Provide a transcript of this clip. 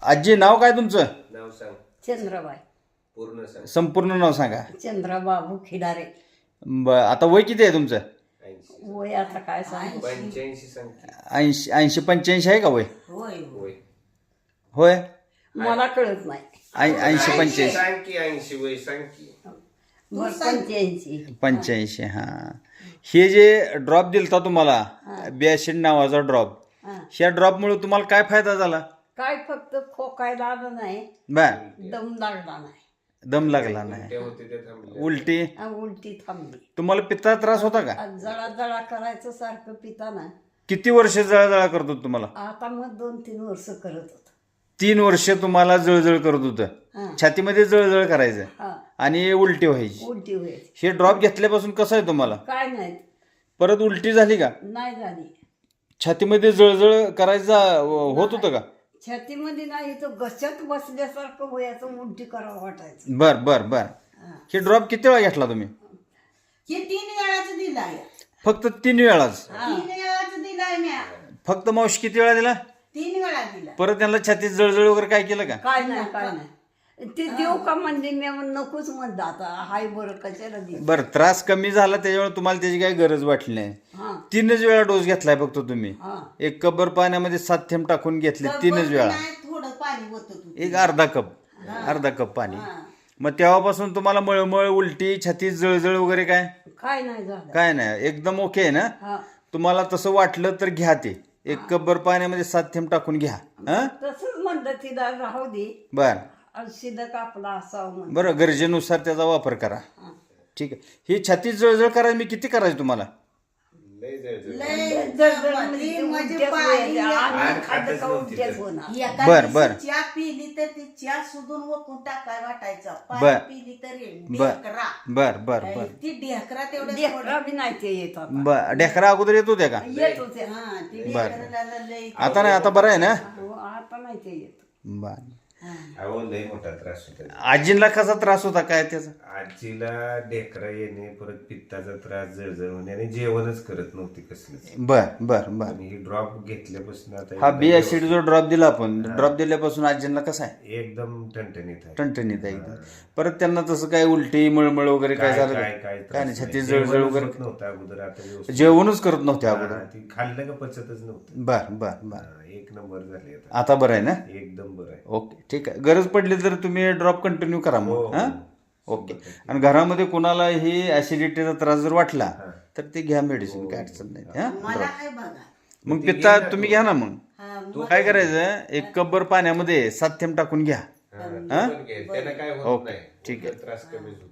आजी नाव काय तुमचं? नाव सांग. चंद्रबाई. पूर्ण सांग. संपूर्ण नाव सांगा. चंद्रबाबू खिडारे. आता वय किती आहे तुमचं? 80. वय आता काय सांग. 85 सांग की. 80-85 आहे का वय? होय होय. होय. मला कळत नाही. 80-85. सांग की 80 वय सांग की. बरं 85. 85. हा, हे जे ड्रॉप दिलता तुम्हाला बियाशीड नावाचा ड्रॉप, हा. ह्या ड्रॉपमुळे तुम्हाला काय फायदा झाला? काय फक्त खोकायला आलं नाही, बर. दम लागला नाही, दम लागला नाही, ते होते ते थांबले. उलटी, आणि उलटी थांबली. तुम्हाला पित्ताचा त्रास होता का? आणि जळा करायचं सारखं पिताना. किती वर्ष जळजळ करत होत तुम्हाला? आता मग 2-3 वर्ष करत होत. 3 वर्ष तुम्हाला जळजळ करत होतं, हा. छातीमध्ये जळजळ करायचं हा. आणि उलटी व्हायची. उलटी व्हायची. हे ड्रॉप घेतल्यापासून कसं आहे तुम्हाला? काय नाही, परत उलटी झाली का? नाही झाली. छातीमध्ये जळजळ करायचा होत होतं का? छातीमध्ये नाही, तर घशात बसल्यासारखं व्हायचं, उलटी करावं वाटायचं. बर बर बर. हे ड्रॉप किती वेळा घेतला तुम्ही? हे 3 वेळाचं दिलाय. फक्त 3 वेळाच? 3 वेळाचं दिलाय म्या. फक्त मावशी किती वेळा दिला? 3 वेळा दिला. परत त्यांना छातीत जळजळ वगैरे काय केलं का? काय नाही, काय नाही. ते देव का म्हणले, मी नकोच म्हणलं. आता हाय बरं, कशाला दे. बरं, त्रास कमी झाला त्याच्यामुळे तुम्हाला त्याची काही गरज वाटली नाही. हा. 3च वेळा डोस घेतलाय फक्त तुम्ही. हा. 1 कपभर पाण्यामध्ये 7 थेंब टाकून घेतले 3च वेळा. नाही, थोडं पाणी होत तू. एक अर्धा कप पाणी. मग तेव्हापासून तुम्हाला मळमळ, उलटी, छातीत जळजळ वगैरे काय? काय नाही झालं. काय नाही, एकदम ओके आहे ना? हा. तुम्हाला तसं वाटलं तर घ्या ते. 1 कपभर पाण्यामध्ये 7 थेंब टाकून घ्या. हा, तसंच म्हणलं, तिला राहू दे, बर. शिदक आपला असावं म्हणलं. बरं, गरजेनुसार त्याचा वापर करा. ठीक आहे. ही छातीत जळजळ करायला मी किती करायची तुम्हाला? लय जळजळ. लय जळजळ म्हणजे ते म्हणजे उलट्याच पाणी व्हायच्या. लय- आणि खातच खाल्लं का नव्हती उलट्याच तर. होणार. एका बर, दिवशी बर. चहा पिली तर ती चहा सुधून वकून टाकाय वाटायचं. बर. पाणी पिली तर बर. ढेकरा. बर बर बर ती ढेकरा तेवढं लेकरं बी नाही ते येत आता. बर. ढेकरा अगोदर येत होत्या का? येत होते. हा, ती बर. ढेकराला लय. आता नाही, आता बरं आहे ना? हो, आता नाही ते येत. बर. अहो लय मोठा त्रास होता. आजीला कसा त्रास होता काय त्याचा? आजीला ढेकरा येणे, परत पित्ताचा त्रास, जळजळ होणे आणि जेवणच करत नव्हती कसलंच. बर बर बर. आणि ही ड्रॉप घेतल्यापासून आता हा एकदम बी ऍसिड जो ड्रॉप दिला आपण, ड्रॉप दिल्यापासून आजींना कसा आहे? एकदम ठणठणीत आहे. टणटणीत आहे एकदम. परत त्यांना तसं काय उलटी, मळमळ वगैरे काय झालं का? काय काय नाही, त्रास छातीत नाही. जळजळ जेवणच वगैरे होत नव्हतं अगोदर, आता व्यवस्थित. जेवणच करत नव्हते अगोदर? हा, ती खाल्लं का पचतच नव्हतं. बर बर बर. हा, 1 नंबर झाली आता. आता बरं आहे ना? एकदम बरं आहे. ओके, ठीक आहे. गरज पडली तर तुम्ही ड्रॉप कंटिन्यू करा हो, मग. हो. हा, ओके. आणि घरामध्ये कोणाला ही ऍसिडिटीचा त्रास जर वाटला तर ते घ्या मेडिसिन, काय अडचण नाही. हा, मला काय बघा. मग पित्ता तुम्ही घ्या ना. मग हा, तू काय करायचं, 1 कपभर पाण्यामध्ये 7 थेंब टाकून घ्या. हा, तू पण घे. त्यानं काय होत ओके, नाही. ठीक आहे. त्रास कमी होतो.